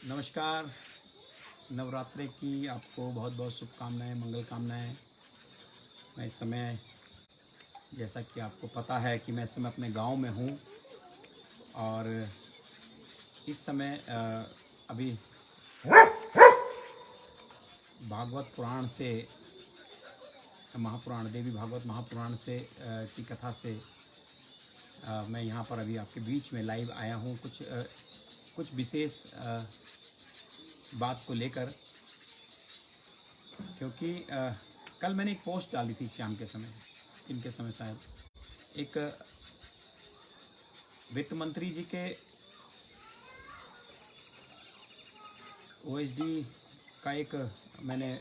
नमस्कार। नवरात्रि की आपको बहुत बहुत शुभकामनाएं, मंगल कामनाएं। मैं इस समय, जैसा कि आपको पता है कि मैं इस समय अपने गांव में हूं और इस समय अभी भागवत पुराण से, महापुराण, देवी भागवत महापुराण से की कथा से मैं यहां पर अभी आपके बीच में लाइव आया हूं कुछ विशेष बात को लेकर, क्योंकि कल मैंने एक पोस्ट डाली थी शाम के समय, इनके समय शायद, एक वित्त मंत्री जी के ओएसडी का एक मैंने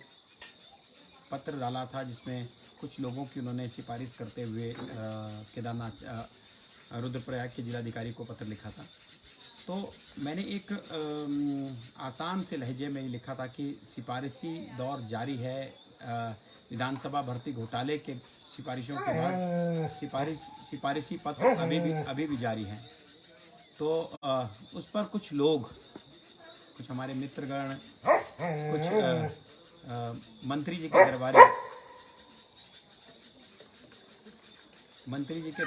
पत्र डाला था, जिसमें कुछ लोगों की उन्होंने सिफारिश करते हुए केदारनाथ, रुद्रप्रयाग के जिलाधिकारी को पत्र लिखा था। तो मैंने एक आसान से लहजे में लिखा था कि सिफारिशी दौर जारी है, विधानसभा भर्ती घोटाले के सिफारिशों के बाद सिफारिशी पत्र अभी भी जारी हैं। तो उस पर कुछ लोग, कुछ हमारे मित्रगण, कुछ मंत्री जी के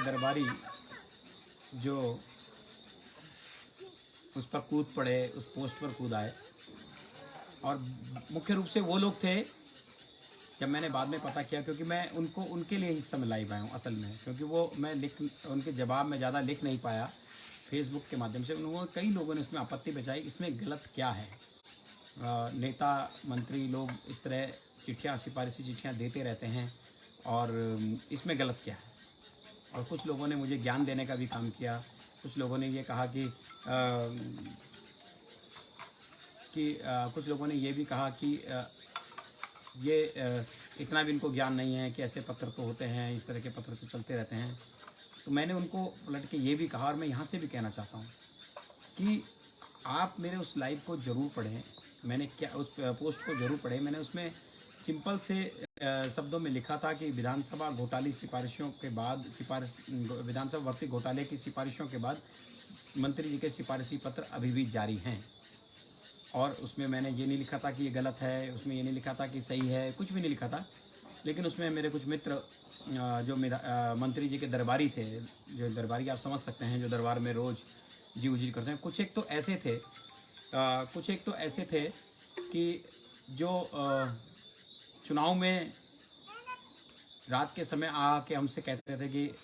दरबारी जो उस पर कूद पड़े, उस पोस्ट पर कूद आए। और मुख्य रूप से वो लोग थे, जब मैंने बाद में पता किया, क्योंकि मैं उनके लिए इस समय लाइव आया हूँ असल में, क्योंकि वो मैं उनके जवाब में ज़्यादा लिख नहीं पाया फेसबुक के माध्यम से। उन्होंने, कई लोगों ने उसमें आपत्ति बचाई, इसमें गलत क्या है। नेता मंत्री लोग इस तरह चिट्ठियाँ, सिफारिशी चिट्ठियाँ देते रहते हैं और इसमें गलत क्या है। और कुछ लोगों ने मुझे ज्ञान देने का भी काम किया। कुछ लोगों ने ये कहा कुछ लोगों ने ये भी कहा कि ये इतना भी इनको ज्ञान नहीं है कि ऐसे पत्र तो होते हैं, इस तरह के पत्र तो चलते रहते हैं। तो मैंने उनको पलट के ये भी कहा, और मैं यहाँ से भी कहना चाहता हूँ कि आप मेरे उस लाइव को ज़रूर पढ़ें। मैंने क्या उस पोस्ट को ज़रूर पढ़ें। मैंने उसमें सिंपल से शब्दों में लिखा था कि विधानसभा घोटाले सिफारिशों के बाद, विधानसभा भर्ती घोटाले की सिफारिशों के बाद मंत्री जी के सिफारिशी पत्र अभी भी जारी हैं। और उसमें मैंने ये नहीं लिखा था कि ये गलत है, उसमें ये नहीं लिखा था कि सही है, कुछ भी नहीं लिखा था। लेकिन उसमें मेरे कुछ मित्र जो मेरा मंत्री जी के दरबारी थे, जो दरबारी आप समझ सकते हैं, जो दरबार में रोज़ जी उजी करते हैं, कुछ एक तो ऐसे थे कि जो चुनाव में रात के समय आके हमसे कहते थे कि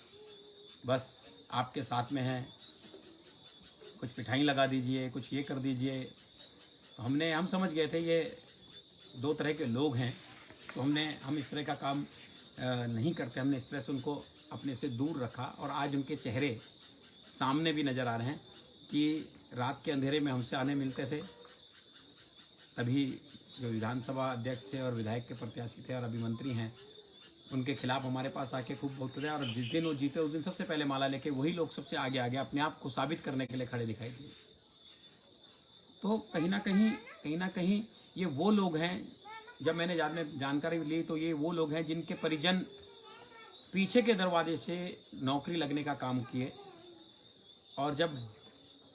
बस आपके साथ में हैं, कुछ मिठाई लगा दीजिए, कुछ ये कर दीजिए। तो हम समझ गए थे ये दो तरह के लोग हैं। तो हम इस तरह का काम नहीं करते। हमने इस तरह से उनको अपने से दूर रखा, और आज उनके चेहरे सामने भी नज़र आ रहे हैं कि रात के अंधेरे में हमसे आने मिलते थे। तभी जो विधानसभा अध्यक्ष थे और विधायक के प्रत्याशी थे और अभी मंत्री हैं, उनके खिलाफ हमारे पास आके खूब बोलते थे। और जिस दिन वो जीते, उस दिन सबसे पहले माला लेके वही लोग सबसे आगे अपने आप को साबित करने के लिए खड़े दिखाई दिए। तो कहीं ना कहीं ये वो लोग हैं, जब मैंने जानकारी ली तो ये वो लोग हैं जिनके परिजन पीछे के दरवाजे से नौकरी लगने का काम किए, और जब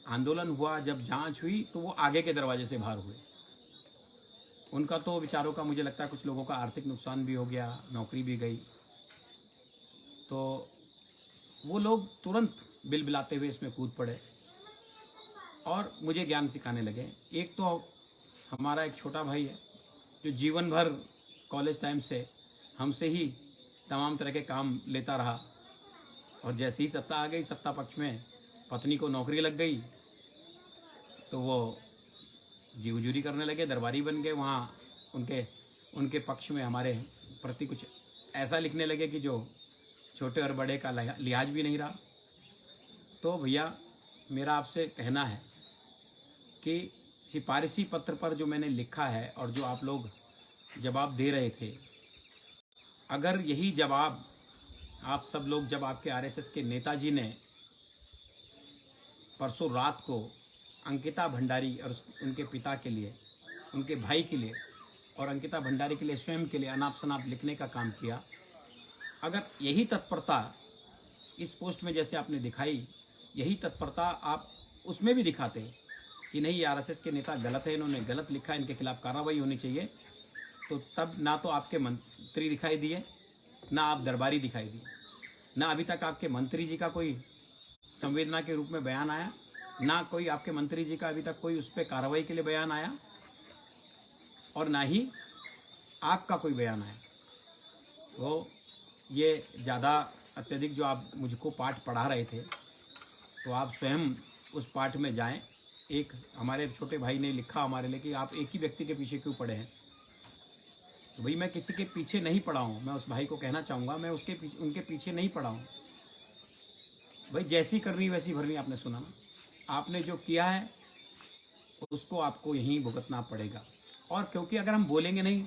आंदोलन हुआ, जब जांच हुई, तो वो आगे के दरवाजे से बाहर हुए। उनका तो विचारों का, मुझे लगता है कुछ लोगों का आर्थिक नुकसान भी हो गया, नौकरी भी गई। तो वो लोग तुरंत बिलबिलाते हुए इसमें कूद पड़े और मुझे ज्ञान सिखाने लगे। एक तो हमारा एक छोटा भाई है जो जीवन भर कॉलेज टाइम से हमसे ही तमाम तरह के काम लेता रहा, और जैसे ही सत्ता आ गई, सत्ता पक्ष में पत्नी को नौकरी लग गई, तो वो जी हुजूरी करने लगे, दरबारी बन गए। वहाँ उनके पक्ष में हमारे प्रति कुछ ऐसा लिखने लगे कि जो छोटे और बड़े का लिहाज भी नहीं रहा। तो भैया, मेरा आपसे कहना है कि सिफारिशी पत्र पर जो मैंने लिखा है और जो आप लोग जवाब दे रहे थे, अगर यही जवाब आप सब लोग, जब आपके आरएसएस के नेताजी ने परसों रात को अंकिता भंडारी और उनके पिता के लिए, उनके भाई के लिए और अंकिता भंडारी के लिए, स्वयं के लिए अनाप शनाप लिखने का काम किया, अगर यही तत्परता इस पोस्ट में जैसे आपने दिखाई, यही तत्परता आप उसमें भी दिखाते कि नहीं, ये आरएसएस के नेता गलत है, इन्होंने गलत लिखा, इनके खिलाफ कार्रवाई होनी चाहिए, तो तब ना तो आपके मंत्री दिखाई दिए, ना आप दरबारी दिखाई दिए, ना अभी तक आपके मंत्री जी का कोई संवेदना के रूप में बयान आया, ना कोई आपके मंत्री जी का अभी तक कोई उस पर कार्रवाई के लिए बयान आया, और ना ही आपका कोई बयान आया। तो ये ज़्यादा अत्यधिक जो आप मुझको पाठ पढ़ा रहे थे, तो आप स्वयं उस पाठ में जाएं। एक हमारे छोटे भाई ने लिखा हमारे लिए कि आप एक ही व्यक्ति के पीछे क्यों पड़े हैं। तो भाई मैं किसी के पीछे नहीं पड़ा हूँ, मैं उस भाई को कहना चाहूँगा, मैं उनके पीछे नहीं पड़ा हूँ। भाई जैसी करनी वैसी भरनी, आपने सुना ना, आपने जो किया है उसको आपको यहीं भुगतना पड़ेगा। और क्योंकि अगर हम बोलेंगे नहीं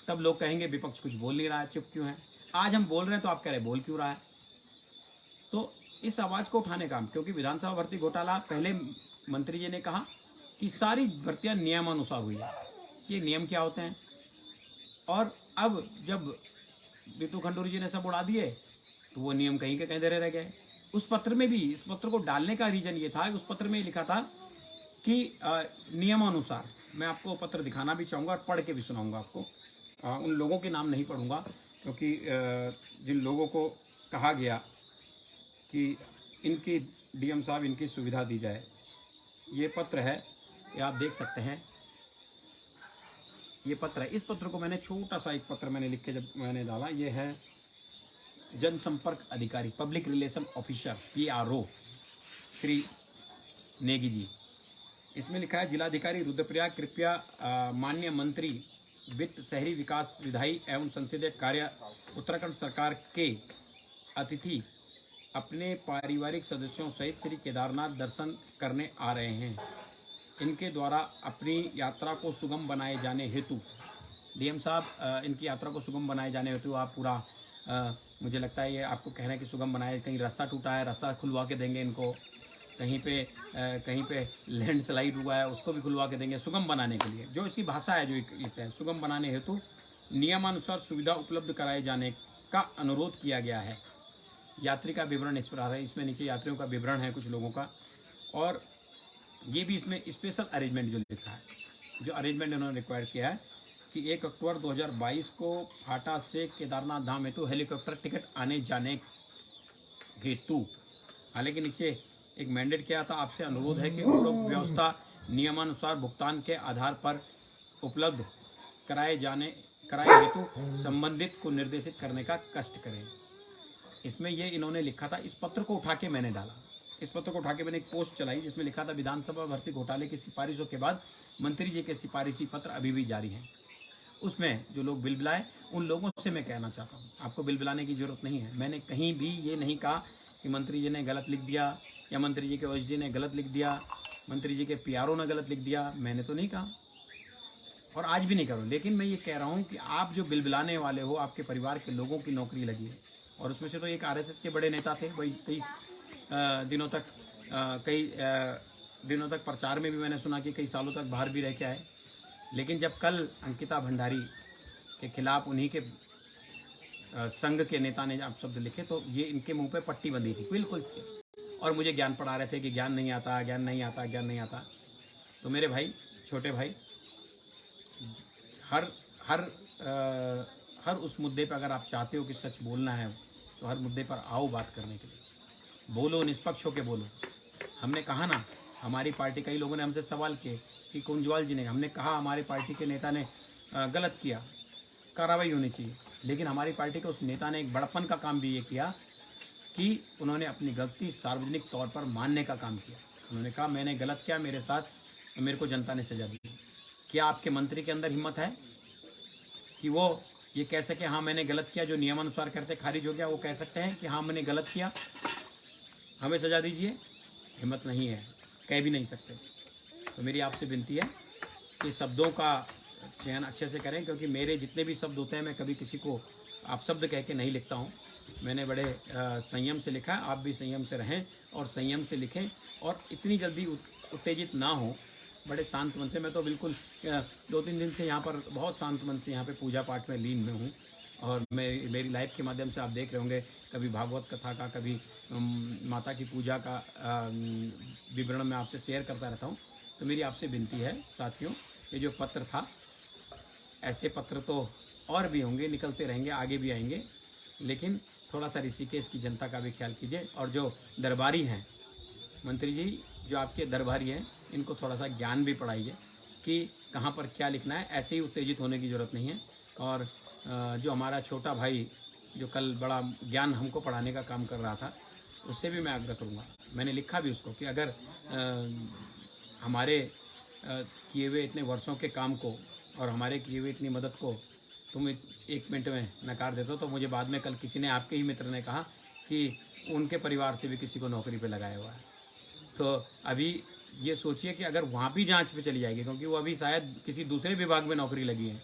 तब लोग कहेंगे विपक्ष कुछ बोल नहीं रहा है, चुप क्यों है। आज हम बोल रहे हैं तो आप कह रहे बोल क्यों रहा है। तो इस आवाज़ को उठाने का, क्योंकि विधानसभा भर्ती घोटाला पहले मंत्री जी ने कहा कि सारी भर्तियां नियमानुसार हुई है। ये नियम क्या होते हैं, और अब जब बीतू खंडूरी जी ने सब उड़ा दिए तो वो नियम कहीं के कहीं धरे रह गए। उस पत्र में भी, इस पत्र को डालने का रीजन ये था, उस पत्र में लिखा था कि नियमानुसार, मैं आपको पत्र दिखाना भी चाहूँगा और पढ़ के भी सुनाऊंगा आपको। उन लोगों के नाम नहीं पढ़ूंगा, क्योंकि जिन लोगों को कहा गया कि इनकी डीएम साहब इनकी सुविधा दी जाए, ये पत्र है, ये आप देख सकते हैं, ये पत्र है। इस पत्र को मैंने छोटा सा एक पत्र मैंने लिख के जब मैंने डाला, ये है जनसंपर्क अधिकारी, public relation officer PRO Shri Negi ji. इसमें लिखा है, जिलाधिकारी रुद्रप्रयाग कृपया माननीय मंत्री वित्त, शहरी विकास, विधायी एवं संसदीय कार्य उत्तराखंड सरकार के अतिथि अपने पारिवारिक सदस्यों सहित श्री केदारनाथ दर्शन करने आ रहे हैं। इनके द्वारा अपनी यात्रा को सुगम बनाए जाने हेतु, डीएम साहब इनकी यात्रा को सुगम बनाए जाने हेतु आप पूरा मुझे लगता है ये आपको कहना है कि सुगम बनाए, कहीं रास्ता टूटा है रास्ता खुलवा के देंगे इनको, कहीं पे लैंडस्लाइड हुआ है उसको भी खुलवा के देंगे, सुगम बनाने के लिए। जो इसकी भाषा है जो लिखते हैं, सुगम बनाने हेतु नियमानुसार सुविधा उपलब्ध कराए जाने का अनुरोध किया गया है। यात्री का विवरण इस प्रकार है, इसमें नीचे यात्रियों का विवरण है कुछ लोगों का, और ये भी इसमें स्पेशल अरेंजमेंट जो लिखा है, जो अरेंजमेंट उन्होंने रिक्वायर किया है कि 1 अक्टूबर 2022 को फाटा से केदारनाथ धाम हेतु हेलीकॉप्टर टिकट आने जाने हेतु, हालांकि नीचे एक मैंडेट किया था, आपसे अनुरोध है कि उपरोक्त व्यवस्था नियमानुसार भुगतान के आधार पर उपलब्ध कराए हेतु संबंधित को निर्देशित करने का कष्ट करें। इसमें ये इन्होंने लिखा था, इस पत्र को उठा के मैंने डाला, इस पत्र को उठा के मैंने एक पोस्ट चलाई जिसमें लिखा था, विधानसभा भर्ती घोटाले की सिफारिशों के बाद मंत्री जी के सिफारिशी पत्र अभी भी जारी हैं। उसमें जो लोग बिल बिलाए, उन लोगों से मैं कहना चाहता हूँ, आपको बिल बिलाने की जरूरत नहीं है। मैंने कहीं भी ये नहीं कहा कि मंत्री जी ने गलत लिख दिया, या मंत्री जी के OSD ने गलत लिख दिया, मंत्री जी के PRO ने गलत लिख दिया, मैंने तो नहीं कहा और आज भी नहीं करूँ। लेकिन मैं ये कह रहा हूँ कि आप जो बिल बिलाने वाले हो, आपके परिवार के लोगों की नौकरी लगी है, और उसमें से तो एक RSS के बड़े नेता थे, वही कई दिनों तक प्रचार में भी मैंने सुना कि कई सालों तक बाहर भी रह के आए। लेकिन जब कल अंकिता भंडारी के खिलाफ उन्हीं के संघ के नेता ने आप शब्द लिखे, तो ये इनके मुंह पे पट्टी बंधी थी बिल्कुल, और मुझे ज्ञान पढ़ा रहे थे कि ज्ञान नहीं आता, ज्ञान नहीं आता, ज्ञान नहीं आता। तो मेरे भाई, छोटे भाई, हर उस मुद्दे पर अगर आप चाहते हो कि सच बोलना है, तो हर मुद्दे पर आओ बात करने के लिए, बोलो, निष्पक्ष होकर बोलो। हमने कहा ना, हमारी पार्टी, कई लोगों ने हमसे सवाल किए कि कुंजवाल जी ने, हमने कहा हमारी पार्टी के नेता ने गलत किया, कार्रवाई होनी चाहिए। लेकिन हमारी पार्टी के उस नेता ने एक बड़प्पन का काम भी ये किया कि उन्होंने अपनी गलती सार्वजनिक तौर पर मानने का काम किया। उन्होंने कहा मैंने गलत किया, मेरे साथ, तो मेरे को जनता ने सजा दी। क्या आपके मंत्री के अंदर हिम्मत है कि वो ये कह सके हाँ मैंने गलत किया, जो नियमानुसार करते खारिज हो गया, वो कह सकते हैं कि हाँ मैंने गलत किया, हमें सजा दीजिए? हिम्मत नहीं है, कह भी नहीं सकते। तो मेरी आपसे विनती है कि शब्दों का चयन अच्छे से करें, क्योंकि मेरे जितने भी शब्द होते हैं, मैं कभी किसी को आप शब्द कह के नहीं लिखता हूँ। मैंने बड़े संयम से लिखा है, आप भी संयम से रहें और संयम से लिखें, और इतनी जल्दी उत्तेजित ना हो, बड़े शांत मन से। मैं तो बिल्कुल 2-3 दिन से यहाँ पर बहुत शांत मन से यहाँ पे पूजा पाठ में लीन में हूँ, और मेरी लाइफ के माध्यम से आप देख रहे होंगे, कभी भागवत कथा का, कभी माता की पूजा का विवरण मैं आपसे शेयर करता रहता हूँ। तो मेरी आपसे विनती है साथियों, ये जो पत्र था, ऐसे पत्र तो और भी होंगे, निकलते रहेंगे, आगे भी आएंगे, लेकिन थोड़ा सा ऋषिकेश की जनता का भी ख्याल कीजिए। और जो दरबारी हैं मंत्री जी, जो आपके दरबारी हैं, इनको थोड़ा सा ज्ञान भी पढ़ाइए कि कहाँ पर क्या लिखना है। ऐसे ही उत्तेजित होने की ज़रूरत नहीं है। और जो हमारा छोटा भाई जो कल बड़ा ज्ञान हमको पढ़ाने का काम कर रहा था, उससे भी मैं आग्रह करूँगा, मैंने लिखा भी उसको कि अगर हमारे किए हुए इतने वर्षों के काम को और हमारे किए हुए इतनी मदद को तुम 1 मिनट में नकार देते हो, तो मुझे बाद में कल किसी ने, आपके ही मित्र ने कहा कि उनके परिवार से भी किसी को नौकरी पे लगाया हुआ है। तो अभी ये सोचिए कि अगर वहाँ भी जांच पे चली जाएगी, क्योंकि वो अभी शायद किसी दूसरे विभाग में नौकरी लगी है,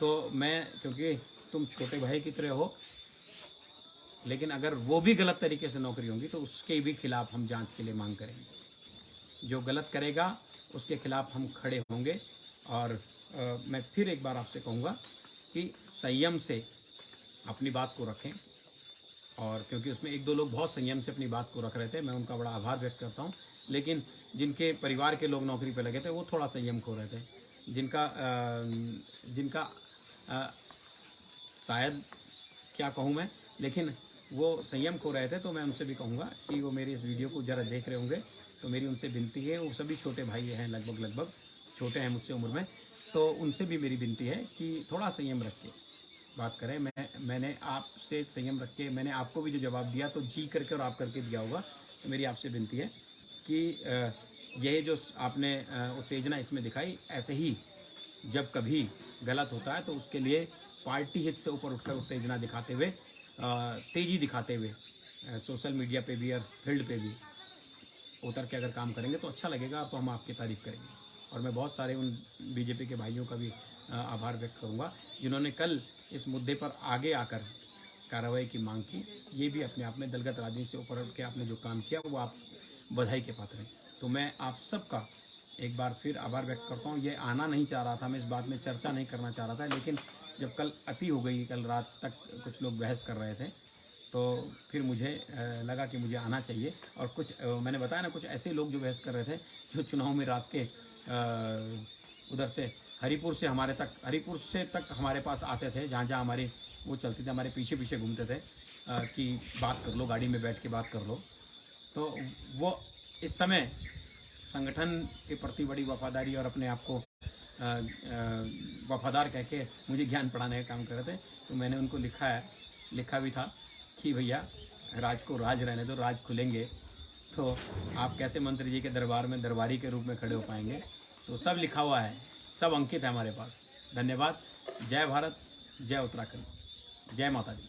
तो मैं, क्योंकि तुम छोटे भाई की तरह हो, लेकिन अगर वो भी गलत तरीके से नौकरी होंगी तो उसके भी खिलाफ हम जांच के लिए मांग करेंगे। जो गलत करेगा उसके खिलाफ हम खड़े होंगे। और मैं फिर एक बार आपसे कहूँगा कि संयम से अपनी बात को रखें। और क्योंकि उसमें 1-2 लोग बहुत संयम से अपनी बात को रख रहे थे, मैं उनका बड़ा आभार व्यक्त करता हूँ। लेकिन जिनके परिवार के लोग नौकरी पर लगे थे, वो थोड़ा संयम खो रहे थे। जिनका शायद क्या कहूँ मैं, लेकिन वो संयम खो रहे थे, तो मैं उनसे भी कहूँगा कि वो मेरी इस वीडियो को ज़रा देख रहे होंगे, तो मेरी उनसे विनती है, वो सभी छोटे भाई हैं, लगभग छोटे हैं मुझसे उम्र में, तो उनसे भी मेरी विनती है कि थोड़ा संयम रख के बात करें। मैंने आपसे संयम रख के, मैंने आपको भी जो जवाब दिया तो जी करके और आप करके दिया होगा। तो मेरी आपसे विनती है कि यह जो आपने उत्तेजना इसमें दिखाई, ऐसे ही जब कभी गलत होता है तो उसके लिए पार्टी हित से ऊपर उठकर उत्तेजना दिखाते हुए, तेज़ी दिखाते हुए सोशल मीडिया पे भी और फील्ड पे भी उतर के अगर काम करेंगे तो अच्छा लगेगा, तो हम आपकी तारीफ़ करेंगे। और मैं बहुत सारे उन बीजेपी के भाइयों का भी आभार व्यक्त करूंगा जिन्होंने कल इस मुद्दे पर आगे आकर कार्रवाई की मांग की। ये भी अपने आप में दलगत राजनीति से ऊपर उठ के आपने जो काम किया, वो आप बधाई के पात्र हैं। तो मैं आप सबका एक बार फिर आभार व्यक्त करता हूँ। ये आना नहीं चाह रहा था, मैं इस बात में चर्चा नहीं करना चाह रहा था, लेकिन जब कल अति हो गई, कल रात तक कुछ लोग बहस कर रहे थे, तो फिर मुझे लगा कि मुझे आना चाहिए। और कुछ मैंने बताया ना, कुछ ऐसे लोग जो बहस कर रहे थे, जो चुनाव में रात के उधर से हरिपुर से तक हमारे पास आते थे, जहाँ जहाँ हमारी वो चलती थी, हमारे पीछे पीछे घूमते थे कि बात कर लो, गाड़ी में बैठ के बात कर लो। तो वो इस समय संगठन के प्रति बड़ी वफादारी और अपने आप को वफादार कह के मुझे ज्ञान पढ़ाने का काम कर रहे थे। तो मैंने उनको लिखा भी था कि भैया राज को राज रहने दो, राज खुलेंगे तो आप कैसे मंत्री जी के दरबार में दरबारी के रूप में खड़े हो पाएंगे। तो सब लिखा हुआ है, सब अंकित है हमारे पास। धन्यवाद। जय भारत, जय उत्तराखंड, जय माता दी।